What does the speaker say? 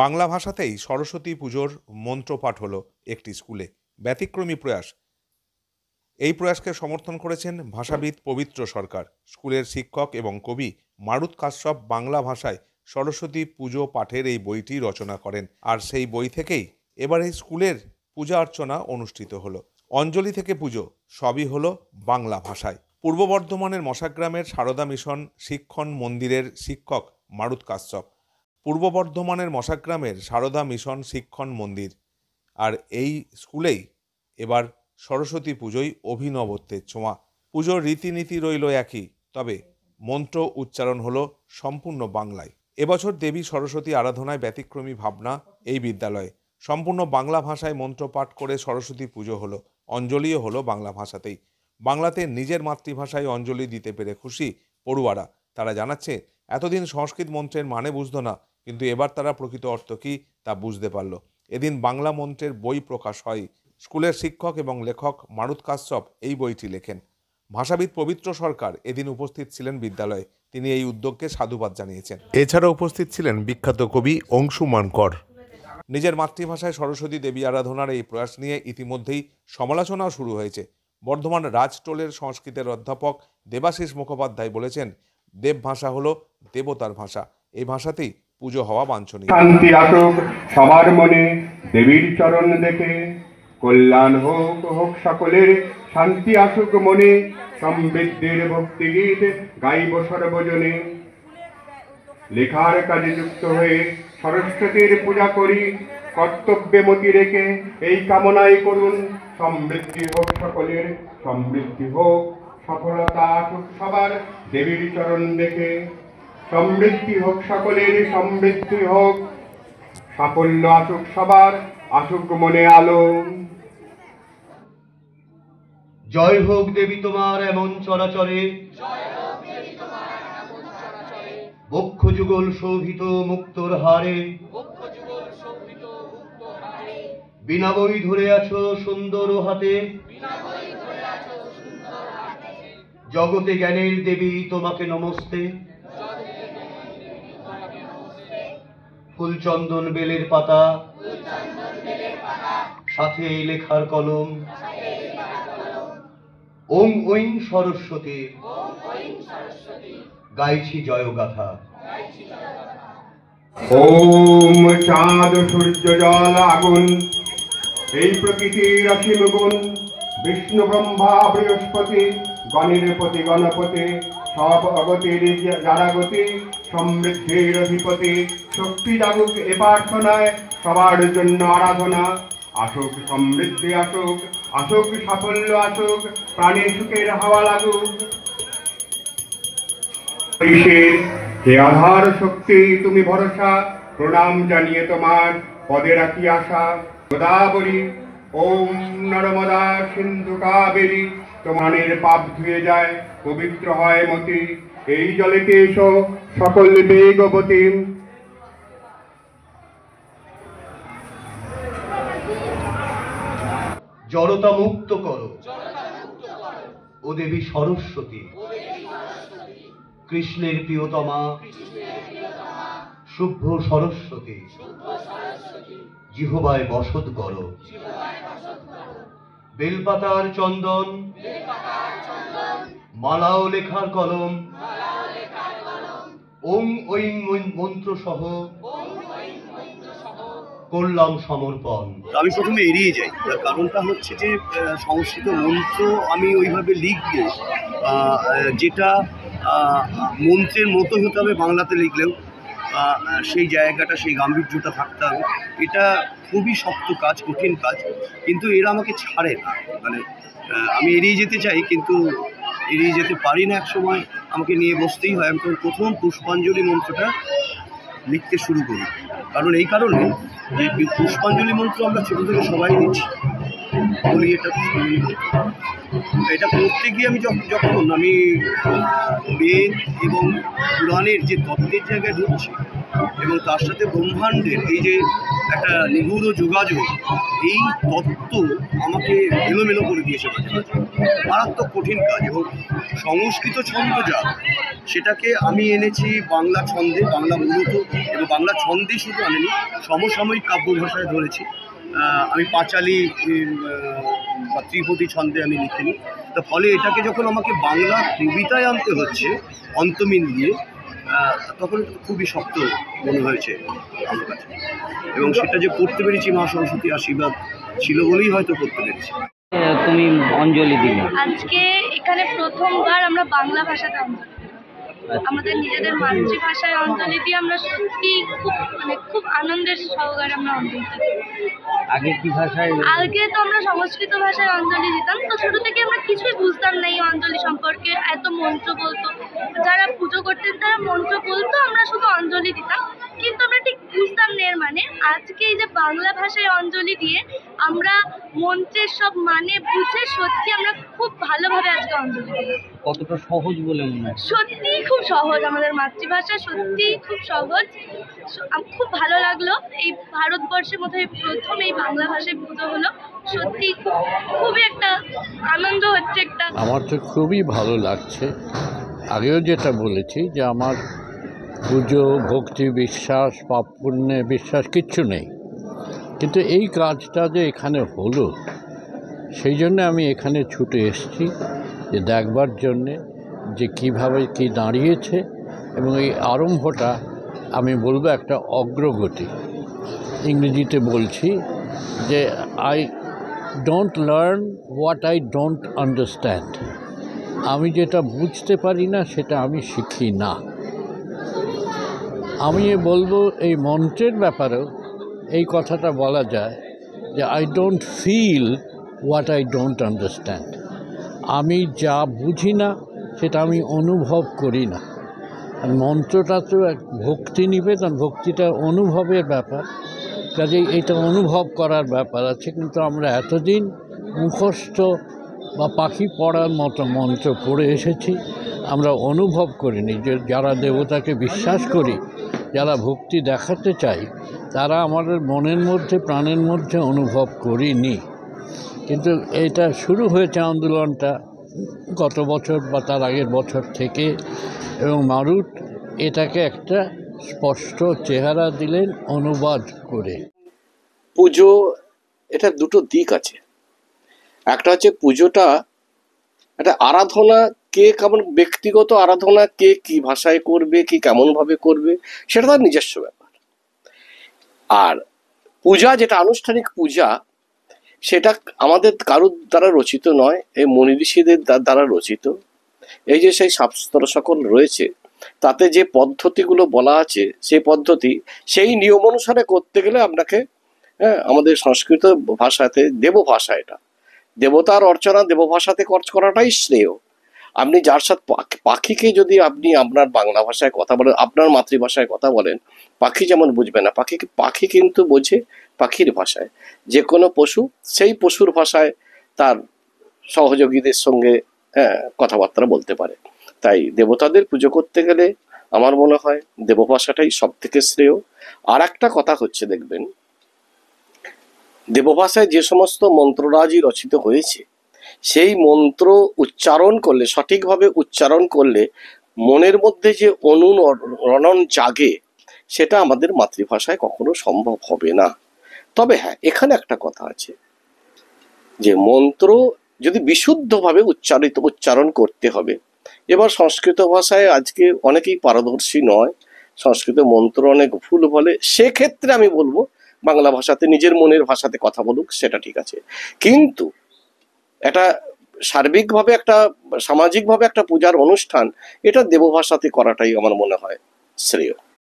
বাংলা ভাষাতেই সরস্বতী পুজোর মন্ত্রপাঠ হলো একটি স্কুলে। ব্যতিক্রমী প্রয়াস। এই প্রয়াসকে সমর্থন করেছেন ভাষাবিদ পবিত্র সরকার। স্কুলের শিক্ষক এবং কবি মারুত কাশ্যপ বাংলা ভাষায় সরস্বতী পুজো পাঠের এই বইটি রচনা করেন। আর সেই বই থেকেই এবারে স্কুলের পূজা অর্চনা অনুষ্ঠিত হলো। অঞ্জলি থেকে পুজো সবই হলো বাংলা ভাষায়। পূর্ব বর্ধমানের মশাগ্রামের সারদা মিশন শিক্ষণ মন্দিরের শিক্ষক মারুত কাশ্যপ। পূর্ব বর্ধমানের মশাগ্রামের সারদা মিশন শিক্ষণ মন্দির আর এই স্কুলেই এবার সরস্বতী পুজোয় অভিনবত্বের ছোঁয়া। পুজোর রীতিনীতি রইল একই, তবে মন্ত্র উচ্চারণ হলো সম্পূর্ণ বাংলায়। এবছর দেবী সরস্বতী আরাধনায় ব্যতিক্রমী ভাবনা এই বিদ্যালয়ে। সম্পূর্ণ বাংলা ভাষায় মন্ত্রপাঠ করে সরস্বতী পুজো হলো। অঞ্জলিও হলো বাংলা ভাষাতেই। বাংলাতে নিজের মাতৃভাষায় অঞ্জলি দিতে পেরে খুশি পড়ুয়ারা। তারা জানাচ্ছে, এতদিন সংস্কৃত মন্ত্রের মানে বুঝতো না, কিন্তু এবার তারা প্রকৃত অর্থ কী তা বুঝতে পারল। এদিন বাংলা মন্ত্রের বই প্রকাশ হয়। স্কুলের শিক্ষক এবং লেখক মারুত কাশ্যপ এই বইটি লেখেন। ভাষাবিদ পবিত্র সরকার এদিন উপস্থিত ছিলেন বিদ্যালয়ে। তিনি এই উদ্যোগকে সাধুবাদ জানিয়েছেন। এছাড়া উপস্থিত ছিলেন বিখ্যাত কবি অংশুমান কর। নিজের মাতৃভাষায় সরস্বতী দেবী আরাধনার এই প্রয়াস নিয়ে ইতিমধ্যেই সমালোচনাও শুরু হয়েছে। বর্ধমান রাজটোলের সংস্কৃতের অধ্যাপক দেবাশিস মুখোপাধ্যায় বলেছেন, দেব ভাষা হলো দেবতার ভাষা। এই ভাষাতেই পুজো হওয়া বাঞ্ছনীয়। শান্তি আসুক সবার মনে দেবীর চরণ দেখে, কল্যাণ হোক হোক সকলের, শান্তি আসুক মনে, সমৃদ্ধির ভক্তিগীত গাইব সর্বজনে। লেখার কাজে যুক্ত হয়ে সরস্বতীর পূজা করি, কর্তব্যে মতি রেখে এই কামনাই করুন, সমৃদ্ধি হোক সকলের, সমৃদ্ধি হোক, সফলতা আসুক সবার দেবীর চরণ দেখে। সমৃদ্ধি হোক সকলের, সমৃদ্ধি হোক, সাফল্য আসুক সবার, আসুক মনে আলো। জয় হোক দেবী তোমার এমন চরাচরে, বক্ষ যুগল শোভিত মুক্তোর হারে, বিনা বই ধরে আছো সুন্দর হাতে, জগতে জ্ঞানের দেবী তোমাকে নমস্তে। ফুলচন্দন বেলের পাতা, সাথে লেখার কলম, ওং ঐং সরস্বতী গাইছি জয়গাথা। ওম চাঁদ সূর্য জল আগুন, এই প্রকৃতির অসীম গুণ, বিষ্ণু ব্রহ্মা বৃহস্পতি, গণের পতি গণপতি, সব অগতির যারা গতি, সমৃদ্ধির অধিপতি। শক্তি জাগুক এ প্রার্থনায়, সবার জন্য আরাধনা। আসুক সমৃদ্ধি আসুক, আসুক সাফল্য আসুক, প্রাণে সুখের হাওয়া লাগুক। হে আধার শক্তি তুমি ভরসা, প্রণাম জানিয়ে তোমার পদে রাখি আশা। গোদাবরী ওম নর্মদা সিন্ধু কাবেরী, তোমানের পাপ ধুয়ে যায় পবিত্র হয় মতি। এই জলেতে এসো সকল বেগবতী। জড়তা মুক্ত করো ও দেবী সরস্বতী, কৃষ্ণের প্রিয়তমা শুভ্র সরস্বতী, জিহ্বায় বসত করো। বেলপাতার চন্দন, মালাও লেখার কলম, ওং ঐং মন্ত্র সহ করলাম সমর্পণ। আমি প্রথমে এড়িয়ে যাই, তার কারণটা হচ্ছে যে সংস্কৃত মন্ত্র আমি ওইভাবে লিখবো যেটা মন্ত্রের মতো হতে হবে, বাংলাতে লিখলেও সেই জায়গাটা, সেই গাম্ভীর্যটা থাকতে হবে। এটা খুবই শক্ত কাজ, কঠিন কাজ, কিন্তু এরা আমাকে ছাড়ে না। মানে আমি এড়িয়ে যেতে চাই, কিন্তু এড়িয়ে যেতে পারি না। এক সময় আমাকে নিয়ে বসতেই হয়। আমি প্রথম পুষ্পাঞ্জলি মন্ত্রটা লিখতে শুরু করি, কারণ এই কারণে যে পুষ্পাঞ্জলি মন্ত্র আমরা ছোটো থেকে সবাই দিচ্ছি, বলি এটা পড়তে গিয়ে আমি যখন আমি বেদ এবং পুরাণের যে তত্ত্বের জায়গায় ঢুকছি, এবং তার সাথে ব্রহ্মাণ্ডের এই যে একটা নিগূঢ় যোগাযোগ, এই তত্ত্ব আমাকে এলোমেলো করে দিয়েছে মাঝে মাঝে। মারাত্মক কঠিন কাজ। এবং সংস্কৃত ছন্দ যা, সেটাকে আমি এনেছি বাংলা ছন্দে, বাংলা মূলত, এবং বাংলা ছন্দে শুধু আনিনি, সমসাময়িক কাব্য ভাষায় ধরেছি। আমি পাঁচালী বা ত্রিপদী ছন্দে আমি লিখিনি। তো ফলে এটাকে যখন আমাকে বাংলা কবিতায় আনতে হচ্ছে অন্তমিল দিয়ে, তখন খুবই শক্ত মনে হয়েছে আমার কাছে। এবং সেটা যে করতে পেরেছি মা সরস্বতী আশীর্বাদ ছিল বলেই হয়তো করতে পেরেছি। তুমি অঞ্জলি দিলে আজকে এখানে প্রথমবার আমরা বাংলা ভাষাতে অঞ্জলি দিলাম। আমাদের নিজেদের মাতৃভাষায় অঞ্জলি দিয়ে আমরা সত্যি খুব আনন্দের সহকারে আমরা অঞ্জলি দিই। আগে কি ভাষায়? আগে তো আমরা সংস্কৃত ভাষায় অঞ্জলি দিতাম। তো ছোট থেকে আমরা কিছুই বুঝতাম না এই অঞ্জলি সম্পর্কে। এত মন্ত্র বলতো, যারা পুজো করতেন তারা মন্ত্র বলতো, আমরা শুধু অঞ্জলি দিতাম, কিন্তু আমরা ঠিক বুঝতাম না এর মানে। আজকে এই যে বাংলা ভাষায় অঞ্জলি দিয়ে আমরা মন্ত্রের সব মানে বুঝে সত্যি আমরা খুব ভালোভাবে আজকে অঞ্জলি দিলাম। কতটা সহজ বলে মনে হয়? সত্যিই খুব সহজ, আমাদের মাতৃভাষা সত্যিই খুব সহজ। খুব ভালো লাগলো। এই ভারতবর্ষের মধ্যে প্রথম এই বাংলা ভাষায় পুজো হলো, সত্যি খুবই একটা আনন্দ হচ্ছে। আমার তো খুবই ভালো লাগছে। আগেও যেটা বলেছি যে আমার পুজো, ভক্তি, বিশ্বাস, পাপ পুণ্যে বিশ্বাস কিচ্ছু নেই, কিন্তু এই কাজটা যে এখানে হলো সেই জন্য আমি এখানে ছুটে এসেছি যে দেখবার জন্যে যে কীভাবে কি দাঁড়িয়েছে। এবং এই আরম্ভটা আমি বলবো একটা অগ্রগতি। ইংরেজিতে বলছি যে I don't learn what I don't understand. আমি যেটা বুঝতে পারি না সেটা আমি শিখি না। আমি বলবো এই মন্ত্রের ব্যাপারেও এই কথাটা বলা যায় যে I don't feel what I don't understand. আমি যা বুঝি না সেটা আমি অনুভব করি না। আর মন্ত্রটা তো এক ভক্তি নিবেদন, ভক্তিটা অনুভবের ব্যাপার, কাজেই এটা অনুভব করার ব্যাপার আছে। কিন্তু আমরা এতদিন মুখস্থ বা পাখি পড়ার মতো মন্ত্র পড়ে এসেছি, আমরা অনুভব করিনি। যে যারা দেবতাকে বিশ্বাস করি, যারা ভক্তি দেখাতে চাই, তারা আমাদের মনের মধ্যে, প্রাণের মধ্যে অনুভব করিনি। কিন্তু এটা শুরু হয়েছে আন্দোলনটা গত বছর বা তার আগের বছর থেকে, এবং মারুট এটাকে একটা স্পষ্ট চেহারা দিলেন অনুবাদ করে। পুজো এটা দুটো দিক আছে। একটা হচ্ছে পুজোটা একটা আরাধনা, কে কেমন ব্যক্তিগত আরাধনা, কে কি ভাষায় করবে, কি কেমনভাবে করবে, সেটা তার নিজস্ব ব্যাপার। আর পূজা যেটা আনুষ্ঠানিক পূজা, সেটা আমাদের কারোর দ্বারা রচিত নয়, এই মুনি ঋষিদের দ্বারা রচিত। এই যে সেই শাস্ত্র সকল রয়েছে, তাতে যে পদ্ধতিগুলো বলা আছে, সেই পদ্ধতি, সেই নিয়ম অনুসারে করতে গেলে আপনাকে আমাদের সংস্কৃত ভাষাতে দেবভাষা, এটা দেবতার অর্চনা দেবভাষাতে করাটাই শ্রেয়। আপনি যার সাথে পাখিকে যদি আপনি আপনার বাংলা ভাষায় কথা বলেন, আপনার মাতৃভাষায় কথা বলেন, পাখি যেমন বুঝবে না, পাখি কিন্তু বোঝে পাখির ভাষায়। যে কোনো পশু সেই পশুর ভাষায় তার সহযোগীদের সঙ্গে কথাবার্তা বলতে পারে। তাই দেবতাদের পুজো করতে গেলে আমার মনে হয় দেবভাষাটাই সব থেকে শ্রেয়। আর একটা কথা হচ্ছে, দেখবেন দেবভাষায় যে সমস্ত মন্ত্ররাজি রচিত হয়েছে, সেই মন্ত্র উচ্চারণ করলে, সঠিকভাবে উচ্চারণ করলে মনের মধ্যে যে অনুরণন জাগে, সেটা আমাদের মাতৃভাষায় কখনো সম্ভব হবে না। তবে হ্যাঁ, এখানে একটা কথা আছে যে মন্ত্র যদি বিশুদ্ধভাবে উচ্চারণ করতে হবে। এবার সংস্কৃত ভাষায় আজকে অনেকেই পারদর্শী নয়, সংস্কৃত মন্ত্র অনেক ভুল বলে, সেক্ষেত্রে আমি বলবো বাংলা ভাষাতে, নিজের মনের ভাষাতে কথা বলুক, সেটা ঠিক আছে। কিন্তু এটা সার্বিকভাবে, একটা সামাজিকভাবে একটা পূজার অনুষ্ঠান, এটা দেবভাষাতে করাটাই আমার মনে হয় শ্রেয়।